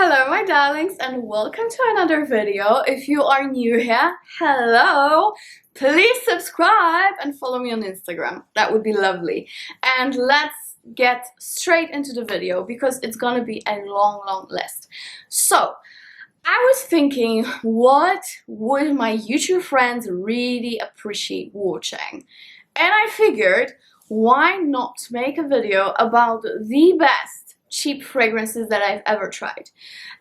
Hello my darlings and welcome to another video. If you are new here, hello! Please subscribe and follow me on Instagram. That would be lovely. And let's get straight into the video because it's gonna be a long list. So, I was thinking, what would my YouTube friends really appreciate watching? And I figured, why not make a video about the best cheap fragrances that I've ever tried.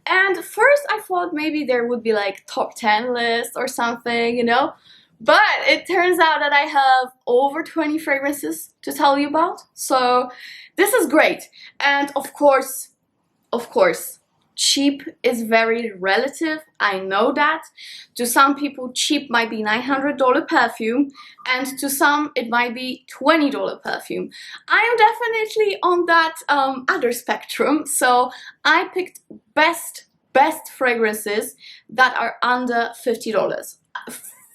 And first I thought maybe there would be like top 10 list or something, you know, but it turns out that I have over 20 fragrances to tell you about, so this is great. And of course, cheap is very relative. I know that. To some people, cheap might be $900 perfume, and to some it might be $20 perfume. I am definitely on that other spectrum, so I picked best fragrances that are under $50.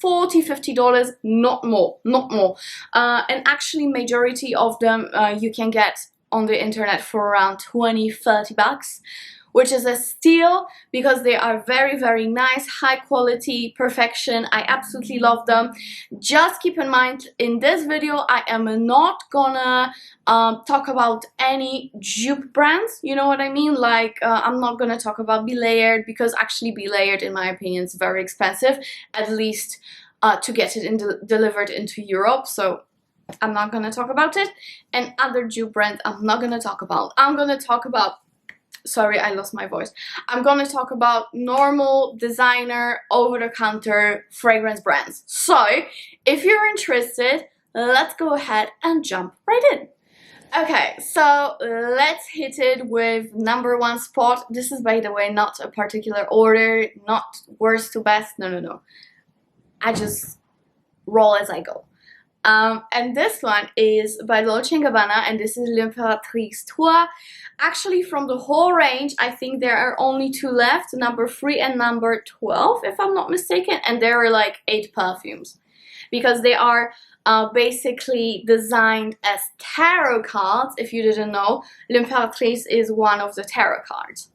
$40–50, not more. And actually majority of them you can get on the internet for around 20–30 bucks, which is a steal because they are very nice, high quality, perfection. I absolutely love them. Just keep in mind, in this video I am not gonna talk about any dupe brands, you know what I mean? Like I'm not gonna talk about Be Layered, because actually Be Layered in my opinion is very expensive, at least to get it delivered into Europe, so I'm not gonna talk about it. And other dupe brands I'm not gonna talk about. I'm gonna talk about, sorry, I lost my voice. I'm gonna talk about normal designer over-the-counter fragrance brands. So if you're interested, let's go ahead and jump right in. Okay, so let's hit it with number one spot. This is, by the way, not a particular order, not worst to best, no. I just roll as I go. And this one is by Dolce & Gabbana, and this is L'Impératrice Toi. Actually, from the whole range, I think there are only two left, number 3 and number 12, if I'm not mistaken, and there are like 8 perfumes, because they are basically designed as tarot cards. If you didn't know, L'Impératrice is one of the tarot cards.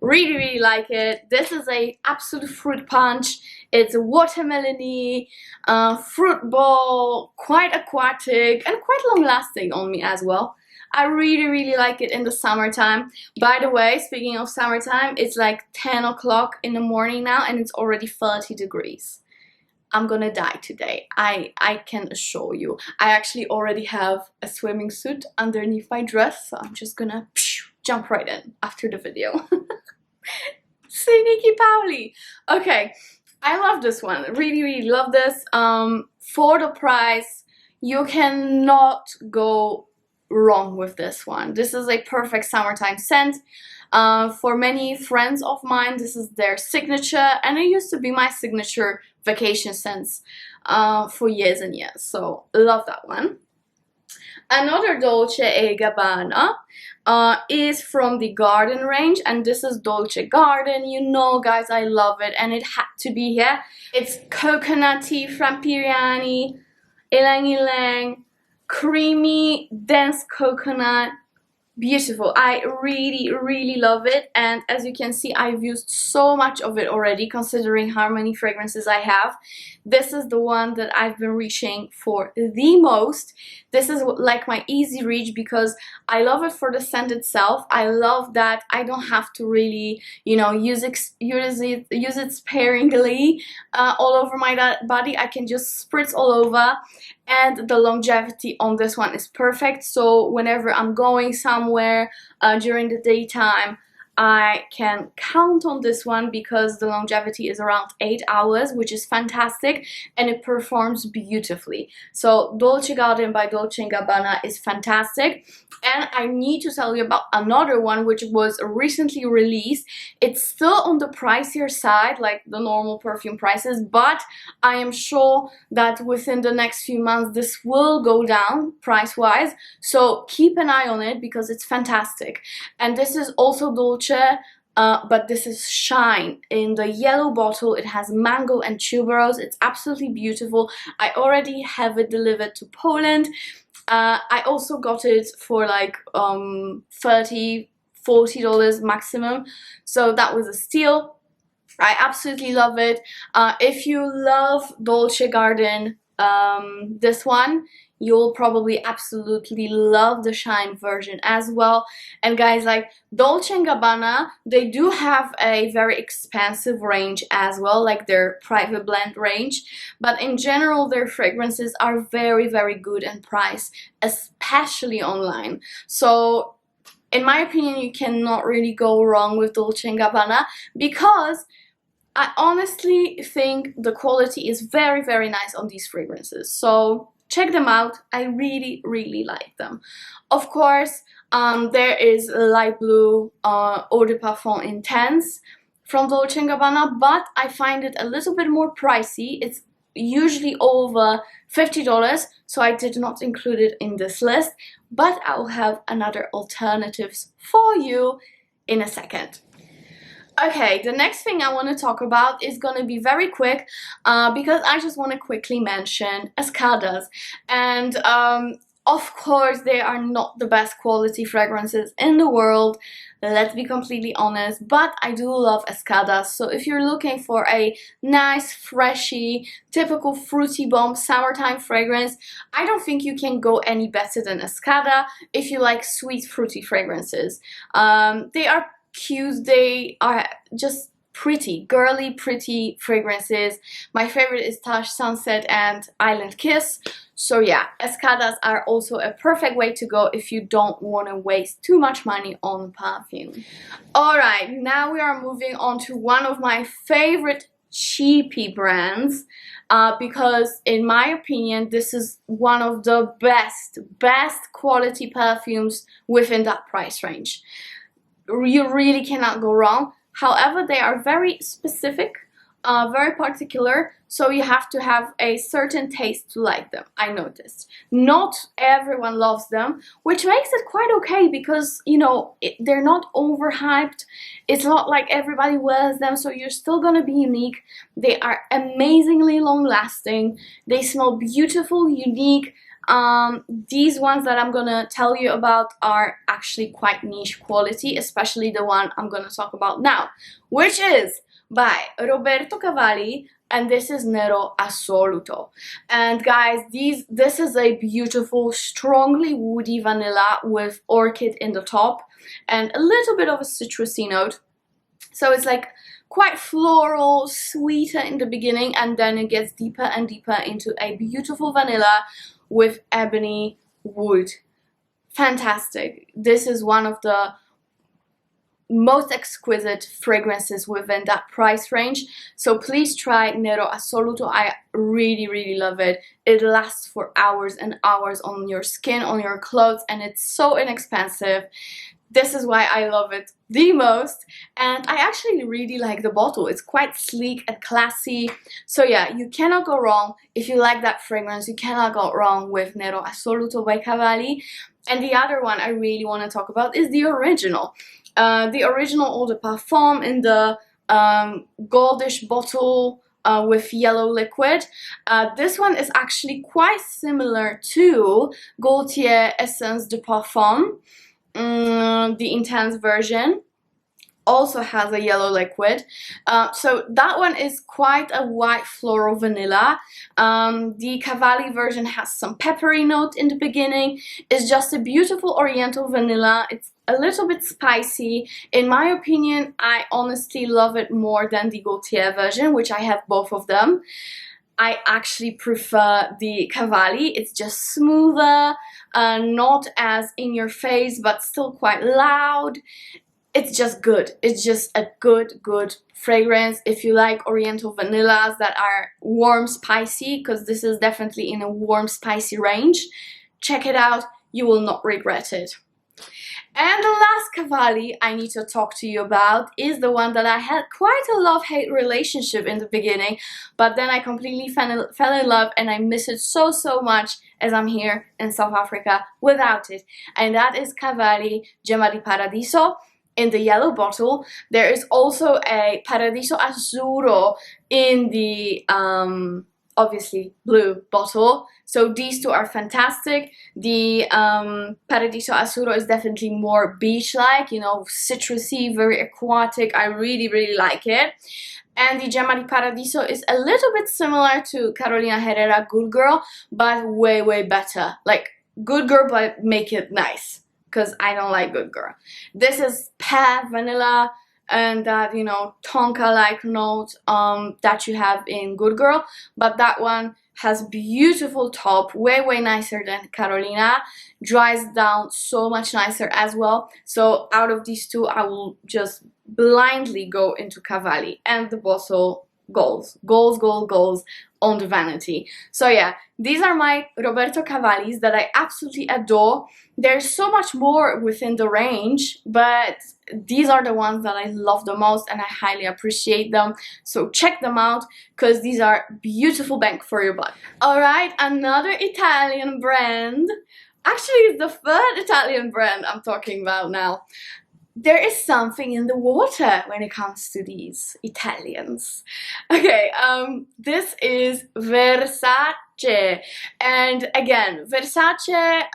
Really like it. This is a absolute fruit punch. It's watermelony, fruit bowl, quite aquatic and quite long lasting on me as well. I really like it in the summertime. By the way, speaking of summertime, it's like 10 o'clock in the morning now and it's already 30 degrees. I'm gonna die today, I can assure you. I actually already have a swimming suit underneath my dress, so I'm just gonna jump right in after the video. Sneaky Pauli. Okay, I love this one. Really love this. For the price, you cannot go wrong with this one. This is a perfect summertime scent. For many friends of mine, this is their signature, and it used to be my signature vacation scents for years and years. So love that one. Another Dolce & Gabbana is from the Garden range, and this is Dolce Garden. You know, guys, I love it, and it had to be here. It's coconutty, frampiriani, ylang ylang, creamy, dense coconut. Beautiful. I really love it, and as you can see, I've used so much of it already, considering how many fragrances I have. This is the one that I've been reaching for the most. This is like my easy reach because I love it for the scent itself. I love that I don't have to really, you know, use it sparingly all over my body. I can just spritz all over, and the longevity on this one is perfect. So whenever I'm going somewhere during the daytime, I can count on this one because the longevity is around 8 hours, which is fantastic, and it performs beautifully. So Dolce Garden by Dolce & Gabbana is fantastic. And I need to tell you about another one which was recently released. It's still on the pricier side, like the normal perfume prices, but I am sure that within the next few months this will go down price-wise. So keep an eye on it because it's fantastic. And this is also Dolce, but this is Shine. In the yellow bottle, it has mango and tuberose. It's absolutely beautiful. I already have it delivered to Poland. I also got it for like 30 $40 maximum, so that was a steal. I absolutely love it. If you love Dolce Garden, this one, you'll probably absolutely love the Shine version as well. And guys, like Dolce & Gabbana, they do have a very expansive range as well, like their private blend range, but in general their fragrances are very, very good in price, especially online. So in my opinion, you cannot really go wrong with Dolce & Gabbana, because I honestly think the quality is very, very nice on these fragrances. So check them out. I really, really like them. Of course, there is light blue Eau de Parfum Intense from Dolce & Gabbana, but I find it a little bit more pricey. It's usually over $50, so I did not include it in this list, but I'll have another alternatives for you in a second. Okay, the next thing I want to talk about is going to be very quick, because I just want to quickly mention Escadas. And of course, they are not the best quality fragrances in the world, let's be completely honest, but I do love Escadas. So if you're looking for a nice, freshy, typical fruity bomb summertime fragrance, I don't think you can go any better than Escada if you like sweet, fruity fragrances. They are cute, they are just pretty, girly, pretty fragrances. My favorite is Taj Sunset and Island Kiss. So yeah, Escadas are also a perfect way to go if you don't want to waste too much money on perfume. Alright, now we are moving on to one of my favorite cheapy brands, because in my opinion this is one of the best quality perfumes within that price range. You really cannot go wrong. However, they are very specific, very particular, so you have to have a certain taste to like them. I noticed not everyone loves them, which makes it quite okay, because you know they're not overhyped. It's not like everybody wears them, so you're still gonna be unique. They are amazingly long lasting. They smell beautiful, unique. These ones that I'm gonna tell you about are actually quite niche quality, especially the one I'm gonna talk about now, which is by Roberto Cavalli, and this is Nero Assoluto. And guys, this is a beautiful, strongly woody vanilla with orchid in the top and a little bit of a citrusy note. So it's like quite floral, sweeter in the beginning, and then it gets deeper and deeper into a beautiful vanilla with ebony wood. Fantastic. This is one of the most exquisite fragrances within that price range, so please try Nero Assoluto. I really, really love it. It lasts for hours and hours on your skin, on your clothes, and it's so inexpensive. This is why I love it the most, and I actually really like the bottle. It's quite sleek and classy. So yeah, you cannot go wrong. If you like that fragrance, you cannot go wrong with Nero Assoluto by Cavalli. And the other one I really want to talk about is the original. The original Eau de Parfum in the goldish bottle with yellow liquid. This one is actually quite similar to Gaultier Essence de Parfum. The intense version also has a yellow liquid, so that one is quite a white floral vanilla. The Cavalli version has some peppery note in the beginning. It's just a beautiful oriental vanilla. It's a little bit spicy. In my opinion, I honestly love it more than the Gaultier version, which I have both of them. I actually prefer the Cavalli. It's just smoother, not as in your face, but still quite loud. It's just good. It's just a good fragrance. If you like oriental vanillas that are warm, spicy, because this is definitely in a warm, spicy range, check it out. You will not regret it. And the last Cavalli I need to talk to you about is the one that I had quite a love-hate relationship in the beginning, but then I completely fell in love, and I miss it so much as I'm here in South Africa without it. And that is Cavalli Gemma di Paradiso in the yellow bottle. There is also a Paradiso Azzurro in the obviously blue bottle. So these two are fantastic. The Paradiso Assoluto is definitely more beach-like, you know, citrusy, very aquatic. I really like it. And the Gemma di Paradiso is a little bit similar to Carolina Herrera Good Girl, but way better. Like Good Girl, but make it nice, because I don't like Good Girl. This is pear, vanilla, and that, you know, tonka-like note that you have in Good Girl, but that one has beautiful top, way nicer than Carolina, dries down so much nicer as well. So out of these two, I will just blindly go into Cavalli, and the bottle goals on the vanity. So yeah, these are my Roberto Cavallis that I absolutely adore. There's so much more within the range, but these are the ones that I love the most and I highly appreciate them. So check them out, because these are beautiful bang for your buck. Alright, another Italian brand. Actually, it's the third Italian brand I'm talking about now. There is something in the water when it comes to these Italians. Okay, this is Versace. And again, Versace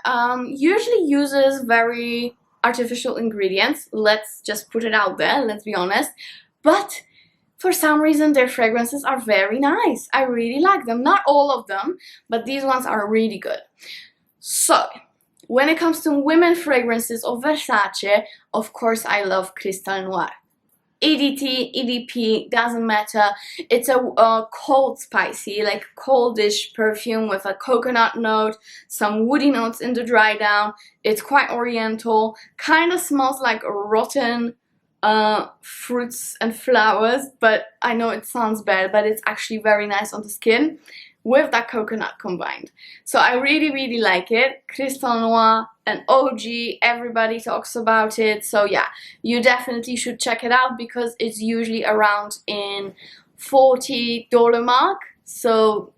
usually uses very artificial ingredients. Let's just put it out there, let's be honest. But for some reason, their fragrances are very nice. I really like them. Not all of them, but these ones are really good. So, when it comes to women fragrances of Versace, of course I love Crystal Noir. EDT, EDP, doesn't matter. It's a cold spicy, like coldish perfume with a coconut note, some woody notes in the dry down. It's quite oriental, kind of smells like rotten fruits and flowers, but I know it sounds bad, but it's actually very nice on the skin with that coconut combined. So I really like it. Crystal Noir, an OG, everybody talks about it. So yeah, you definitely should check it out, because it's usually around in $40 mark. So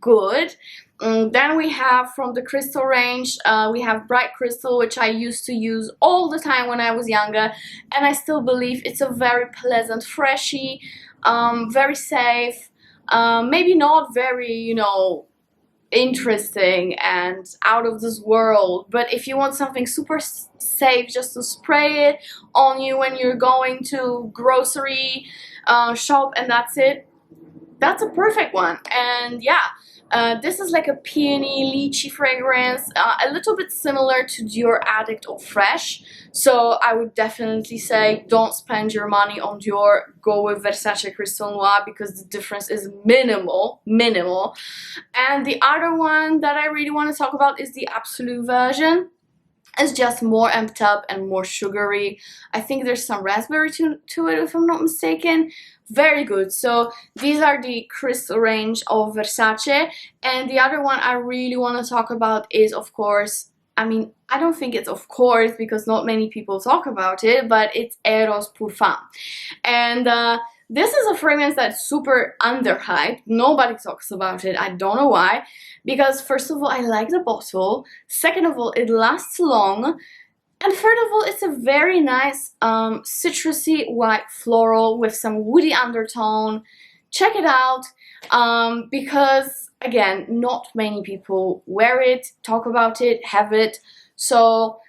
good. Then we have from the crystal range, we have Bright Crystal, which I used to use all the time when I was younger, and I still believe it's a very pleasant, freshy, very safe, maybe not very, you know, interesting and out of this world, but if you want something super safe just to spray it on you when you're going to grocery shop and that's it, that's a perfect one. And yeah, this is like a peony lychee fragrance, a little bit similar to Dior Addict or Fresh. So I would definitely say don't spend your money on Dior, go with Versace Crystal Noir, because the difference is minimal. And the other one that I really want to talk about is the Absolute version. It's just more amped up and more sugary. I think there's some raspberry to it, if I'm not mistaken. Very good. So these are the crystal range of Versace. And the other one I really want to talk about is, of course, I mean, I don't think it's of course, because not many people talk about it, but it's Eros Parfum. And this is a fragrance that's super underhyped. Nobody talks about it. I don't know why. Because first of all, I like the bottle. Second of all, it lasts long. And third of all, it's a very nice citrusy white floral with some woody undertone. Check it out, because again, not many people wear it, talk about it, have it. So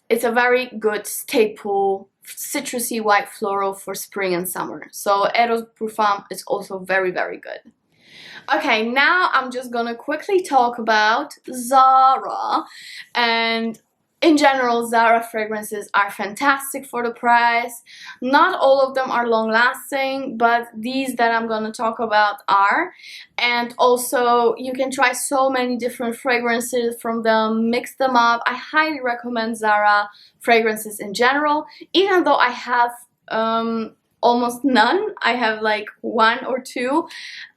it's a very good staple citrusy white floral for spring and summer. So Eros Parfum is also very good. Okay, now I'm just gonna quickly talk about Zara. And in general, Zara fragrances are fantastic for the price. Not all of them are long lasting, but these that I'm going to talk about are. And also, you can try so many different fragrances from them, mix them up. I highly recommend Zara fragrances in general, even though I have almost none. I have like one or two.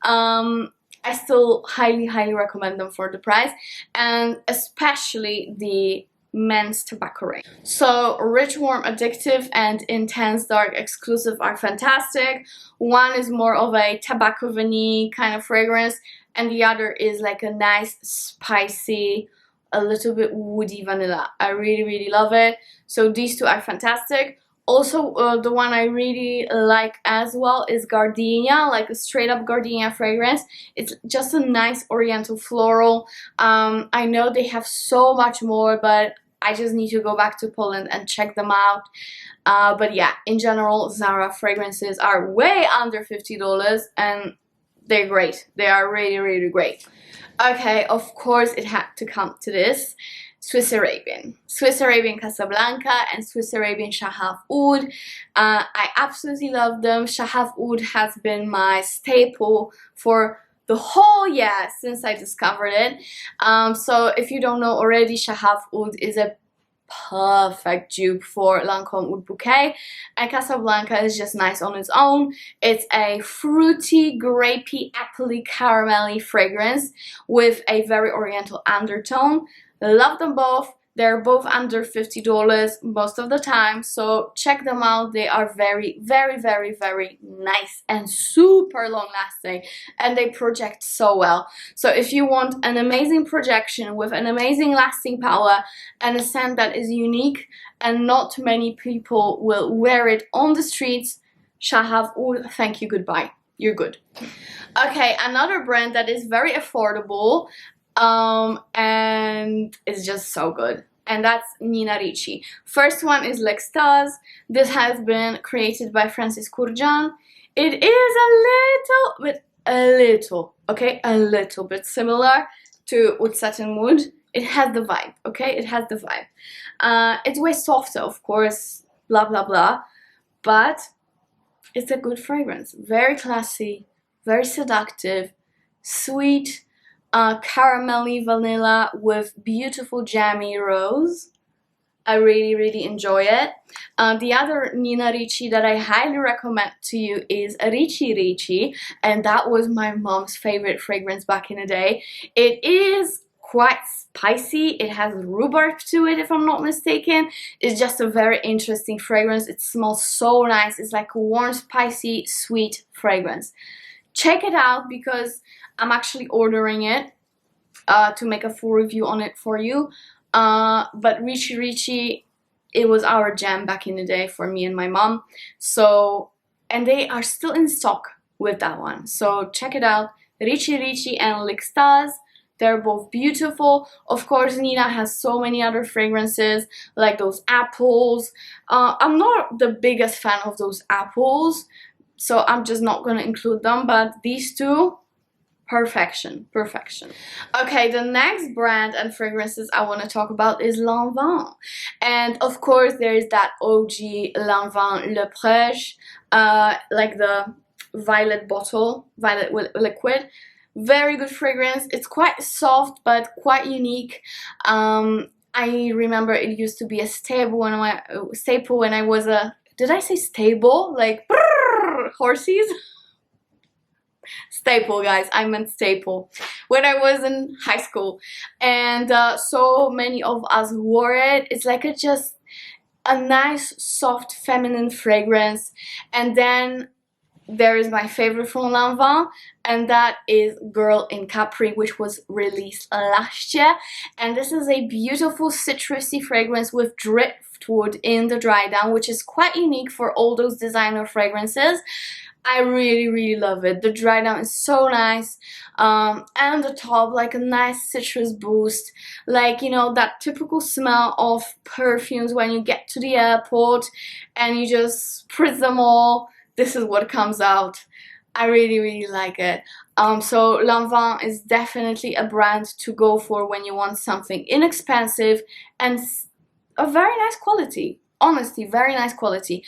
I still highly recommend them for the price, and especially the men's tobacco range. So Rich Warm Addictive and Intense Dark Exclusive are fantastic. One is more of a tobacco vanilla kind of fragrance, and the other is like a nice spicy, a little bit woody vanilla. I really love it. So these two are fantastic. Also, the one I really like as well is Gardenia, like a straight up Gardenia fragrance. It's just a nice oriental floral. I know they have so much more, but I just need to go back to Poland and check them out. But yeah, in general, Zara fragrances are way under $50 and they're great. They are really, really great. Okay, of course it had to come to this. Swiss Arabian. Swiss Arabian Casablanca and Swiss Arabian Shaghaf Oud. I absolutely love them. Shaghaf Oud has been my staple for the whole year since I discovered it. So if you don't know already, Shaghaf Oud is a perfect dupe for Lancôme Oud Bouquet, and Casablanca is just nice on its own. It's a fruity, grapey, appley, caramelly fragrance with a very oriental undertone. Love them both. They're both under $50 most of the time, so check them out. They are very, very, very, very nice and super long lasting, and they project so well. So if you want an amazing projection with an amazing lasting power and a scent that is unique and not many people will wear it on the streets, Shaghaf Oud, thank you, goodbye. You're good. Okay, another brand that is very affordable and it's just so good, and that's Nina Ricci. First one is L'Extase. This has been created by Francis Kurjan. It is a little bit similar to Oud Satin Mood. It has the vibe, okay? It has the vibe. It's way softer, of course, blah blah blah, but it's a good fragrance. Very classy, very seductive, sweet, caramelly vanilla with beautiful jammy rose. I really, really enjoy it. The other Nina Ricci that I highly recommend to you is Ricci, and that was my mom's favorite fragrance back in the day. It is quite spicy. It has rhubarb to it, if I'm not mistaken. It's just a very interesting fragrance. It smells so nice. It's like a warm, spicy, sweet fragrance. Check it out because I'm actually ordering it to make a full review on it for you. But Ricci, it was our jam back in the day for me and my mom. So, and they are still in stock with that one. So check it out. Ricci and L'Extase. They're both beautiful. Of course, Nina has so many other fragrances, like those apples. I'm not the biggest fan of those apples, so I'm just not going to include them, but these two, perfection. Okay, the next brand and fragrances I want to talk about is Lanvin. And of course, there is that OG Lanvin Le Prêche, like the violet bottle, violet liquid. Very good fragrance. It's quite soft but quite unique. I remember it used to be a staple when I was a, did I say stable? Like horses? Staple, guys, I meant staple. When I was in high school, and so many of us wore it. It's like just a nice soft feminine fragrance. And then there is my favorite from Lanvin, and that is Girl in Capri, which was released last year. And this is a beautiful citrusy fragrance with driftwood in the dry down, which is quite unique for all those designer fragrances. I really, really love it. The dry down is so nice, and the top, like a nice citrus boost, like, you know, that typical smell of perfumes when you get to the airport and you just spritz them all. This is what comes out. I really, really like it. So Lanvin is definitely a brand to go for when you want something inexpensive and a very nice quality. Honestly, very nice quality.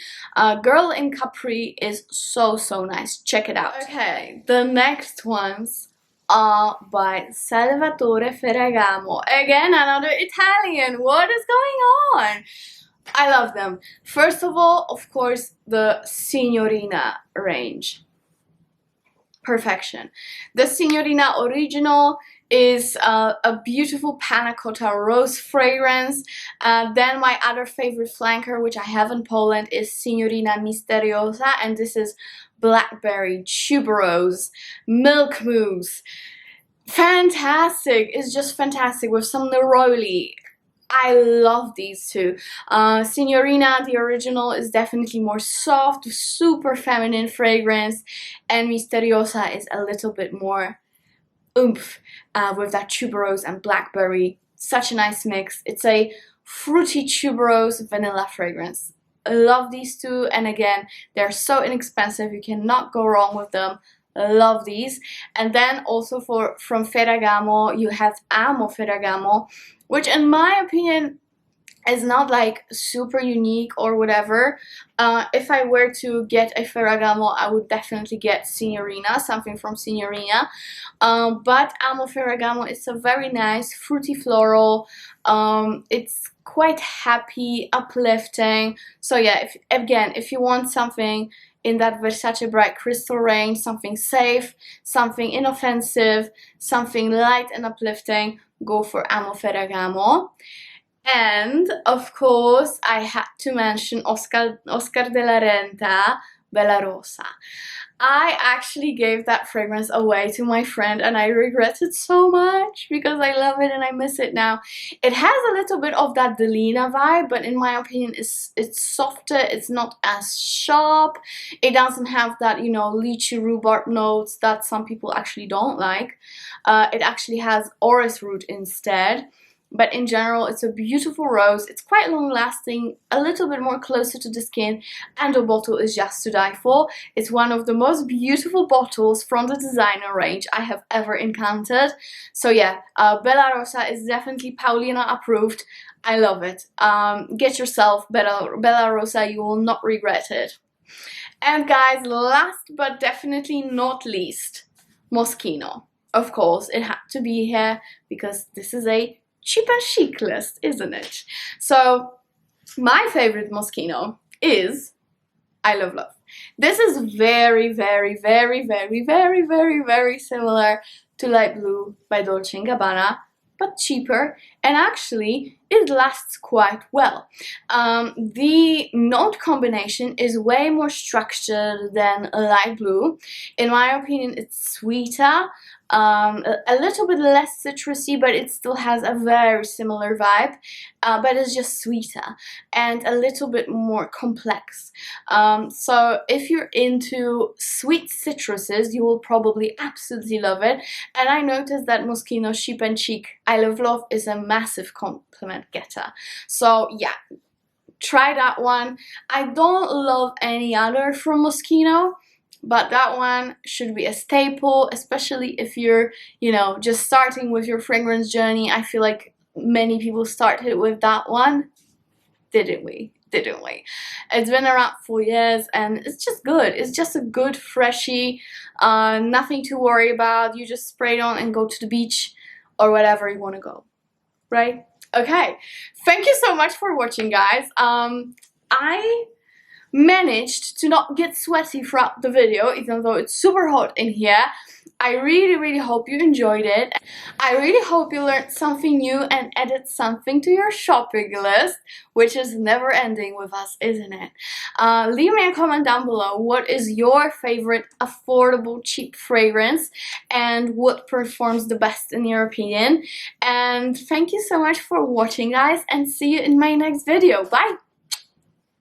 Girl in Capri is so nice. Check it out. Okay, the next ones are by Salvatore Ferragamo. Again, another Italian. What is going on? I love them. First of all, of course, the Signorina range. Perfection. The Signorina Original is a beautiful panna cotta rose fragrance. Then my other favorite flanker, which I have in Poland, is Signorina Misteriosa, and this is blackberry, tuberose, milk mousse. Fantastic. It's just fantastic with some neroli. I love these two. Signorina, the original, is definitely more soft, super feminine fragrance, and Misteriosa is a little bit more oomph with that tuberose and blackberry. Such a nice mix. It's a fruity tuberose vanilla fragrance. I love these two, and again, they're so inexpensive, you cannot go wrong with them. Love these. And then also from Ferragamo, you have Amo Ferragamo, which in my opinion is not like super unique or whatever. If I were to get a Ferragamo, I would definitely get Signorina, something from Signorina. But Amo Ferragamo is a very nice fruity floral. It's quite happy, uplifting. So yeah, if you want something in that Versace Bright Crystal range, something safe, something inoffensive, something light and uplifting, go for Amo Ferragamo. And of course, I had to mention Oscar de la Renta, Bella Rossa. I actually gave that fragrance away to my friend and I regret it so much because I love it and I miss it now. It has a little bit of that Delina vibe, but in my opinion it's softer, it's not as sharp. It doesn't have that, you know, lychee rhubarb notes that some people actually don't like. It actually has orris root instead. But in general, it's a beautiful rose. It's quite long lasting, a little bit more closer to the skin, and the bottle is just to die for. It's one of the most beautiful bottles from the designer range I have ever encountered. So yeah, Bella Rossa is definitely Paulina approved. I love it. Get yourself Bella Rossa, you will not regret it. And guys, last but definitely not least, Moschino. Of course, it had to be here because this is a cheap and chic list, isn't it? So my favorite Moschino is I Love Love. This is very, very, very, very, very, very, very similar to Light Blue by Dolce & Gabbana, but cheaper, and actually it lasts quite well. The note combination is way more structured than Light Blue. In my opinion, it's sweeter, a little bit less citrusy, but it still has a very similar vibe, but it's just sweeter and a little bit more complex. So if you're into sweet citruses, you will probably absolutely love it. And I noticed that Moschino Cheap and Chic I Love Love is a massive compliment getter. So yeah, try that one. I don't love any other from Moschino, but that one should be a staple, especially if you're, you know, just starting with your fragrance journey. I feel like many people started with that one. Didn't we? Didn't we? It's been around 4 years and it's just good. It's just a good freshie, nothing to worry about. You just spray it on and go to the beach or wherever you want to go, right? Okay, thank you so much for watching, guys. I managed to not get sweaty throughout the video, even though it's super hot in here. I really hope you enjoyed it. I really hope you learned something new and added something to your shopping list, which is never ending with us, isn't it? Leave me a comment down below. What is your favorite affordable cheap fragrance and what performs the best in your opinion? And thank you so much for watching, guys, and see you in my next video. Bye!